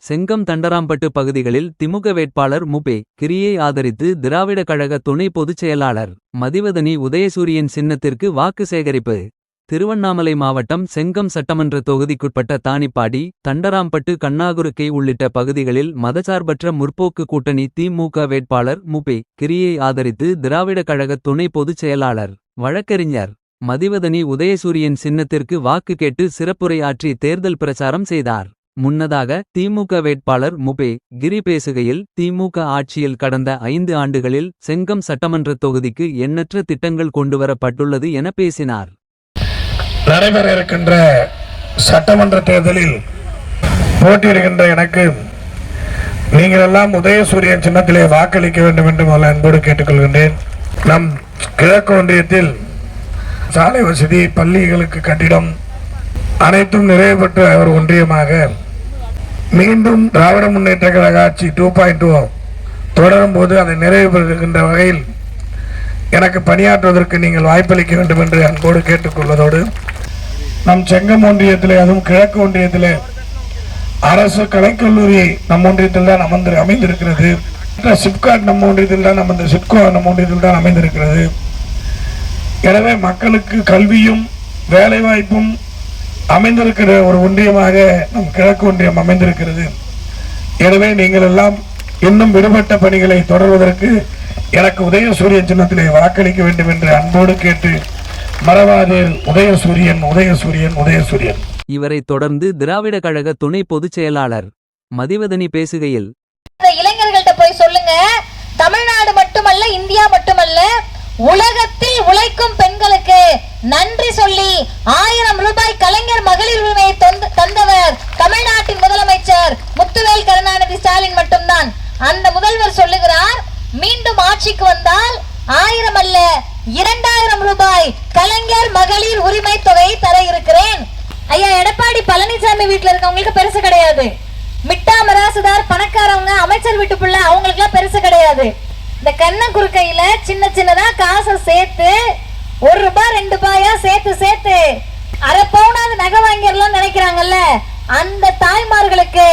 செங்கம் தண்டராம்பட்டு பகுதிகளில் திமுக வேட்பாளர் முபே கிரியை ஆதரித்து திராவிட கழக துணை பொதுச் செயலாளர் மதிவதனி உதயசூரியன் சின்னத்திற்கு வாக்கு சேகரிப்பு. திருவண்ணாமலை மாவட்டம் செங்கம் சட்டமன்ற தொகுதிக்குட்பட்ட தானிப்பாடி, தண்டராம்பட்டு, கண்ணாகுருக்கை உள்ளிட்ட பகுதிகளில் மதசார்பற்ற முற்போக்கு கூட்டணி திமுக வேட்பாளர் முபே கிரியை ஆதரித்து திராவிட கழக துணை பொதுச் செயலாளர் வழக்கறிஞர் மதிவதனி உதயசூரியன் சின்னத்திற்கு வாக்கு கேட்டு சிறப்புரை ஆற்றி தேர்தல் பிரச்சாரம் செய்தார். முன்னதாக திமுக வேட்பாளர் முபே கிரி பேசுகையில், திமுக ஆட்சியில் கடந்த 5 ஆண்டுகளில் செங்கம் சட்டமன்ற தொகுதிக்கு எண்ணற்ற திட்டங்கள் கொண்டுவரப்பட்டுள்ளது என பேசினார். நடைபெற இருக்கின்ற சட்டமன்ற தேர்தலில் போட்டியிடுகின்ற எனக்கு நீங்கள் எல்லாம் உதயசூரியன் சின்னத்திலே வாக்களிக்க வேண்டும் என்று முதல்ல அன்போடு கேட்டுக்கொள்கின்றேன். நம் கிழக்கு ஒன்றியத்தில் சாலை வசதி, பள்ளிகளுக்கு கட்டிடம் அனைத்தும் நிறைவு பெற்ற ஒரு ஒன்றியமாக மீண்டும் திராவிட முன்னேற்ற கழக ஆட்சி 2.0 தொடரும் போது அதை நிறைவு பெறுகின்ற வகையில் எனக்கு பணியாற்றுவதற்கு நீங்கள் வாய்ப்பளிக்க வேண்டும் என்று அன்போடு கேட்டுக்கொள்வதோடு, நம் செங்கம் ஒன்றியத்திலே, அதுவும் கிழக்கு ஒன்றியத்திலே அரசு கலைக்கல்லூரி நம் ஒன்றியத்தில் தான் அமைந்திருக்கிறது. சிப்காட் நம் ஒன்றியத்தில் தான் சிப்கோ நம் ஒன்றியத்தில் தான் அமைந்திருக்கிறது. எனவே மக்களுக்கு கல்வியும் வேலைவாய்ப்பும் அமைந்திருக்கிற ஒரு ஒன்றியமாக நம் கிழக்கு ஒன்றியம் அமைந்திருக்கிறது. எனவே நீங்கள் எல்லாம் இன்னும் விடுபட்ட பணிகளை தொடர்வதற்கு எனக்கு உதயசூரியன் சின்னத்திலே வாக்களிக்க வேண்டும் என்று அன்போடு கேட்டு, மறவாதீர் உதயசூரியன், உதயசூரியன், உதயசூரியன். இவரை தொடர்ந்து திராவிட கழக துணை பொதுச் செயலாளர் மதிவதனி பேசுகையில், இளைஞர்கள்ட்ட போய் சொல்லுங்க, தமிழ்நாடு மட்டுமல்ல, இந்தியா மட்டுமல்ல, உலகத்தில் உழைக்கும் பெண்களுக்கு நன்றி சொல்லி 1000 ரூபாய் கலைஞர் மகளிர் உரிமையை தந்தவர் தமிழ்நாட்டின் முதலமைச்சர் முத்துவேல் கருணாநிதி ஸ்டாலின் மட்டும்தான். அந்த முதல்வர் சொல்லுகிறார், மீண்டும் ஆட்சிக்கு வந்தால் 1000 அல்ல 2000 ரூபாய் கலைஞர் மகளிர் உரிமை தொகையை தர இருக்கிறேன். ஐயா எடப்பாடி பழனிசாமி வீட்டுல இருக்கவங்களுக்கு பெருசு கிடையாது. மிட்டா மிராசுதார் பணக்காரவங்க, அமைச்சர் வீட்டு பிள்ளை, அவங்களுக்கு எல்லாம் பெருசு கிடையாது. இந்த கண்ண குறுக்கையில சின்ன சின்னதா காசை சேர்த்து 1 ரூபாய் 2 ரூபாயா சேர்த்து அரை பவுனாவது நகை வாங்கிடலாம் நினைக்கிறாங்கல்ல, அந்த தாய்மார்களுக்கு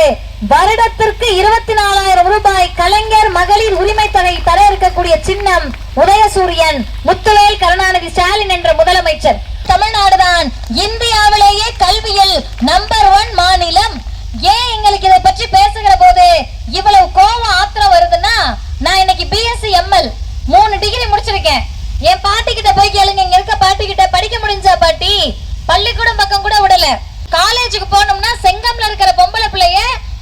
வருடத்திற்கு 24,000 ரூபாய் கலைஞர் மகளிர் உரிமை தொகை தர இருக்கக்கூடிய சின்னம் உதயசூரியன் முத்துவேல் கருணாநிதி ஸ்டாலின் என்ற முதலமைச்சர். தமிழ்நாடுதான் இந்தியாவிலேயே கல்வியில் நம்பர் 1 மாநிலம். ஏன் எங்களுக்கு இதை பற்றி பேசுகிற போது இவ்வளவு கோவம் ஆத்திரம் வருதுன்னா, நான் இன்னைக்கு பிஎஸ்சி எம்எல் 3 டிகிரி முடிச்சிருக்கேன். என் பாட்டி கிட்ட போய் கேளுங்க, இங்க இருக்க பாட்டி கிட்ட, படிக்க முடிஞ்சா பாட்டி? பள்ளிக்கூடம் பக்கம் கூட விடல. காலேஜுக்கு போனோம்னா செங்கம்ல இருக்கிற பொம்பளை பிள்ளைய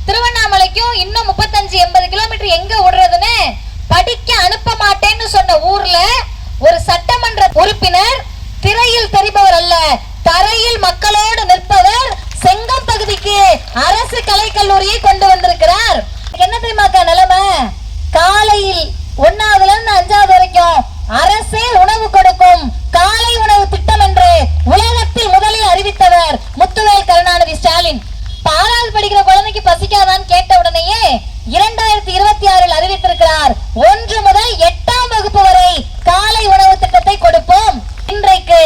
திருவண்ணாமலைக்கும் இன்னும் 35-80 கிலோமீட்டர் எங்க விடுறதுன்னு படிக்க அனுப்ப மாட்டேன்னு சொன்ன ஊர்ல ஒரு சட்டமன்ற உறுப்பினர் திரையில் தெரிபவர் அல்ல, தரையில் மக்களோடு நிற்பவர் செங்கம் பகுதிக்கு அரசு கலைக்கல்லூரியை கொண்டு வந்திருக்கிறார். என்ன தெரியுமாக்கா நிலைமை? காலையில் 1ஆவதுல இருந்து 5ஆவது வரைக்கும் அரசே உணவு கொடுக்கும் காலை உணவு திட்டம் என்று உலகத்தில் முதலில் அறிவித்தவர் முத்துவேல் கருணாநிதி ஸ்டாலின். 6ஆவது படிக்கிற குழந்தைக்கு பசிக்காதான்னு கேட்ட உடனேயே 2026 அறிவித்திருக்கிறார், 1 முதல் 8ஆம் வகுப்பு வரை காலை உணவு திட்டத்தை கொடுப்போம். இன்றைக்கு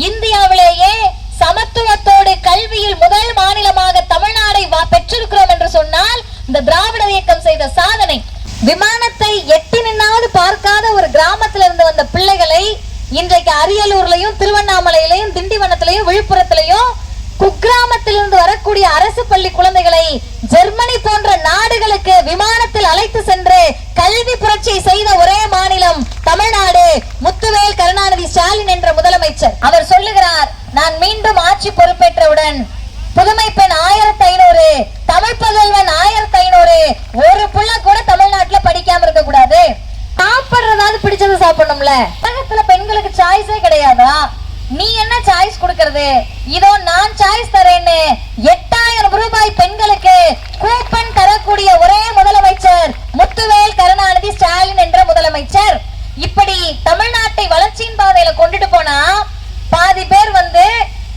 இந்தியாவிலேயே சமத்துவத்தோடு கல்வியில் முதல் மாநிலமாக தமிழ்நாடை பெற்றிருக்கிறோம் என்று சொன்னால் இந்த திராவிட இயக்கம் செய்த சாதனை. விமானத்தை எட்டி நின்னாவது பார்க்காத ஒரு கிராமத்தில் இருந்து வந்த பிள்ளைகளை இன்றைக்கு அரியலூர்லயும், திருவண்ணாமலையிலையும், திண்டிவனத்திலையும், விழுப்புரத்திலையும், குக்கிராமத்திலிருந்து வரக்கூடிய அரசு பள்ளி குழந்தைகளை ஜெர்மனி போன்ற நாடுகளுக்கு விமானத்தில் அழைத்து சென்று கல்வி புரட்சியை செய்த ஒரே மாநிலம் தமிழ்நாடு. முத்துவேல் கருணாநிதி ஸ்டாலின் என்ற முதலமைச்சர் அவர் சொல்லுகிறார், நான் மீண்டும் ஆட்சி பொறுப்பேற்றவுடன் புதுமை பெண் 1500, தமிழ் புதல்வன் 1500, ஒரு புள்ள கூட தமிழ்நாட்டுல படிக்காம இருக்க கூடாது. சாப்பிடுறதாவது பிடிச்சது சாப்பிடணும்ல. உலகத்துல பெண்களுக்கு சாய்ஸே கிடையாதா? நீ என்ன சாய்ஸ் கொடுக்கிறது? இதோ நான் சாய்ஸ் தரேன்னு 8000 ரூபாய் பெண்களுக்கு கூப்பன் தரக்கூடிய ஒரே முதலமைச்சர் முத்துவேல் கருணாநிதி ஸ்டாலின் என்ற முதலமைச்சர். இப்படி தமிழ்நாட்டை வளர்ச்சியின் பாதையில கொண்டுட்டு போனா பாதி பேர் வந்து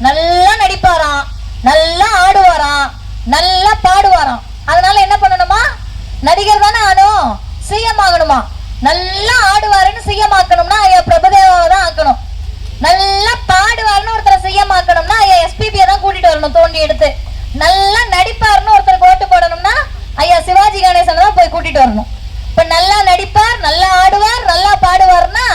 நல்லா நடிப்பாராம், நல்லா ஆடுவாராம், நல்லா பாடுவாராம். அதனால என்ன பண்ணணுமா? நடிகர் தானே ஆனும், சிஎம் ஆகணுமா? நல்லா ஆடுவாருன்னு சிஎம் ஆக்கணும்னா ஐயா பிரபுதேவாவை தான் ஆக்கணும். நல்லா பாடுவாருன்னு ஒருத்தரை சிஎம் ஆக்கணும்னா ஐயா எஸ்பிபியை தான் கூட்டிட்டு வரணும் தோண்டி எடுத்து. நல்லா நடிப்பாருன்னு ஒருத்தருக்கு ஓட்டு போடணும்னா கூட்டிட்டு வரணும். இப்ப நல்லா நடிப்பார், நல்லா ஆடுவார், நல்லா பாடுவார்னா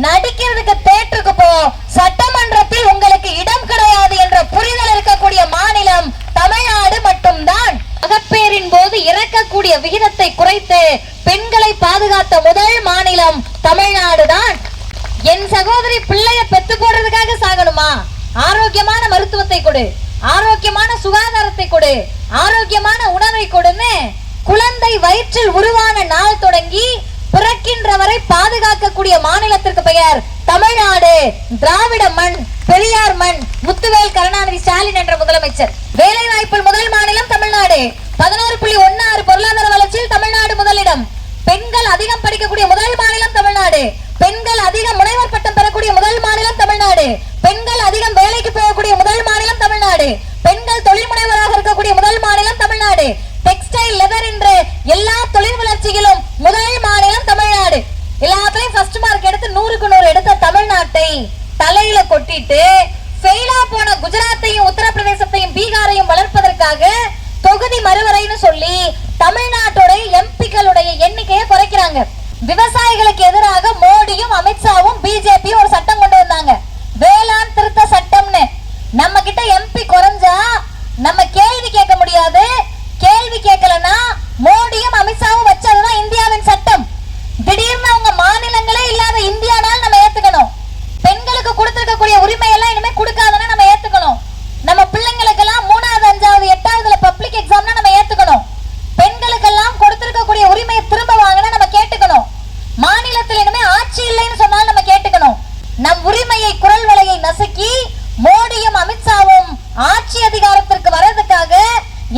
நடிக்கிறதுக்கு தேட்டருக்கு போ, சட்டமன்றத்தில் உங்களுக்கு இடம் கிடையாது என்ற புரிதல் இருக்கக்கூடிய மாநிலம் தமிழ்நாடு மட்டும்தான். மகப்பேறின் போது இறக்கக்கூடிய விகிதத்தை குறைத்து பெண்களை பாதுகாத்த முதல் மாநிலம் தமிழ்நாடு தான். என் சகோதரி பிள்ளைய பெத்து போடுறதுக்காக சாகணுமா? ஆரோக்கியமான மருத்துவத்தை கொடு, ஆரோக்கியமான சுகாதாரத்தை கொடு, ஆரோக்கியமான உணவை கொடுன்னு குழந்தை வயிற்றில் உருவான நாள் தொடங்கி பிறக்கின்ற வரை பாதுகாக்கக்கூடிய மாநிலத்திற்கு பெயர் தமிழ்நாடு. திராவிட மண், பெரியார் மண், முத்துவேல் கருணாநிதி ஸ்டாலின் என்ற முதலமைச்சர். வேலை வாய்ப்பில் முதல் மாநிலம் தமிழ்நாடு. 11.16 பொருளாதார வளர்ச்சியில் தமிழ்நாடு முதலிடம். பெண்கள் அதிகம் படிக்கக்கூடிய முதல் மாநிலம் தமிழ்நாடு. பெண்கள் அதிகம் முனைவர் பட்டம் பெறக்கூடிய முதல் மாநிலம் தமிழ்நாடு. பெண்கள் அதிகம் வேலைக்கு போகக்கூடிய முதல் மாநிலம் தமிழ்நாடு. பெண்கள் தொழில் முனைவராக இருக்கக்கூடிய முதல் மாநிலம் தமிழ்நாடு. டெக்ஸ்டைல், லெதர் என்ற எல்லா தொழில் வளர்ச்சியிலும் முதல் மாநிலம் தமிழ்நாடு. எல்லாத்துலயும் ஃபர்ஸ்ட் மார்க் எடுத்து 100க்கு 100 எடுத்த தமிழ்நாட்டை தலையில கொட்டிட்டு ஃபெயிலா போன குஜராத்தையும் உத்தரப்பிரதேசத்தையும் பீகாரையும் வளர்ப்பதற்காக தொகுதி மறுவரைன்னு சொல்லி தமிழ்நாட்டோட எம்பிக்களுடைய எண்ணிக்கையை குறைக்கிறாங்க. விவசாயிகளுக்கு எதிராக மோடியும் அமித்ஷாவும் பிஜேபியும் ஒரு சட்டம் கொண்டு வந்தாங்க, வேளாண் திருத்த சட்டம்னு. நம்ம கிட்ட எம்பி குறைஞ்சா நம்ம கேள்வி கேட்க முடியாது. கேள்வி கேட்கலன்னா மோடியும் அமித்ஷாவும் வச்சதுதான் இந்தியாவின் சட்டம். திடீர்னு அவங்க மாநிலங்களே இல்லாத இந்தியானால் நம்ம ஏத்துக்கணும். பெண்களுக்கு கொடுத்திருக்கக்கூடிய உரிமை எல்லாம் இனிமே கொடுக்காதனா நம்ம ஏத்துக்கணும். நம்ம பிள்ளைங்களுக்கு எல்லாம் 3வது 5வது 8வதுல பப்ளிக் எக்ஸாம்னா நம்ம ஏத்துக்கணும். பெண்களுக்கெல்லாம் கொடுத்திருக்கக்கூடிய உரிமையை திரும்ப வாங்கினா நம்ம கேட்டுக்கணும். மாநிலத்தில் இனிமே ஆட்சி இல்லைன்னு சொன்னால் நம்ம கேட்டுக்கணும். நம் உரிமையை, குரல் வலையை நசுக்கி மோடியும் அமித்ஷாவும் ஆட்சி அதிகாரத்திற்கு வர்றதுக்காக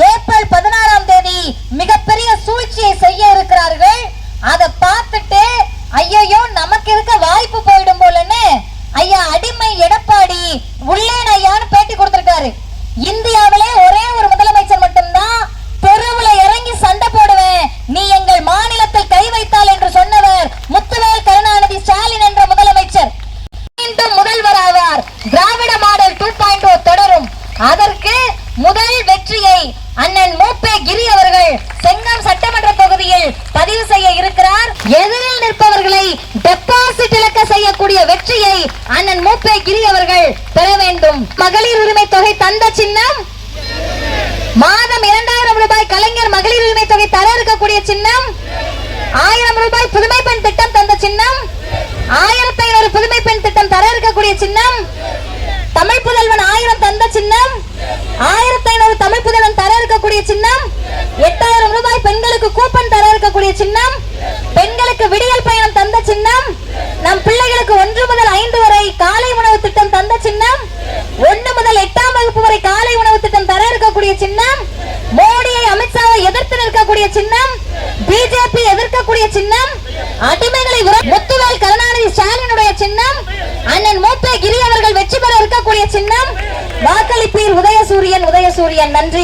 ஏப்ரல் 16ஆம் தேதி மிகப்பெரிய சூழ்ச்சியை செய்ய இருக்கிறார்கள். அதை பார்த்துட்டு ஐயோ நமக்கு இருக்க வாய்ப்பு போயிடும் போலன்னு ஐயா அடிமை எடப்பாடி உள்ளேன் ஐயான்னு பேட்டி கொடுத்திருக்காரு. இந்தியாவிலே ஒரே ஒரு முதலமைச்சர் மட்டும்தான் தெருவுல இறங்கி சண்டை போடுவேன், நீ எங்கள் மாநிலத்தில் கை வைத்தால் என்று சொன்னவர் முத்துவேல் கருணாநிதி ஸ்டாலின் என்ற முதலமைச்சர். மீண்டும் முதல்வர் ஆவார். திராவிட மாடல் 2.0 தொடரும். அதற்கு முதல் வெற்றியை அண்ணன் மூப்பே கிரி அவர்கள் செங்கம் சட்டமன்ற தொகுதியில் பதிவு செய்ய இருக்கிறார். எதிரில் நிற்பவர்களை டெபாசிட் இழக்க செய்யக்கூடிய வெற்றியை அண்ணன் மூப்பே கிரி அவர்கள் பெற வேண்டும். மகளிர் உரிமை தொகை தந்த சின்னம், மாதம் 2000 ரூபாய் கலைஞர் மகளிர் உரிமை தொகை தர இருக்கக்கூடிய சின்னம், 1000 ரூபாய் புதுமை பெண் திட்டம் தந்த சின்னம், 1500 புதுமை பெண் திட்டம் தர இருக்கக்கூடிய சின்னம், தமிழ் புதல்வன் 1000 தந்த சின்னம், 1500 தமிழ் புதல்வன் தர இருக்கக்கூடிய சின்னம், 8000 ரூபாய் பெண்களுக்கு கூப்பன் தர இருக்கக்கூடிய சின்னம், பெண்களுக்கு விடியல் பயணம் தந்த சின்னம், நம் பிள்ளைகளுக்கு 1 முதல் 5 வரை காலை உணவு திட்டம் தந்த சின்னம், 1 முதல் 8ஆம் வகுப்பு வரை காலை உணவு திட்டம் தர இருக்கக்கூடிய சின்னம், மோடியை அமித்ஷாவை எதிர்த்து நிற்கக்கூடிய சின்னம், பிஜேபி எதிர்க்கக்கூடிய சின்னம், அடிமைகளை முத்துவேல் கருணாநிதி ஸ்டாலினுடைய சின்னம், அண்ணன் மூப்பே கிரி அவர்கள் வெற்றி பெற இருக்கக்கூடிய சின்னம். வாக்களிப்பீர் உதயசூரியன், உதயசூரியன். நன்றி.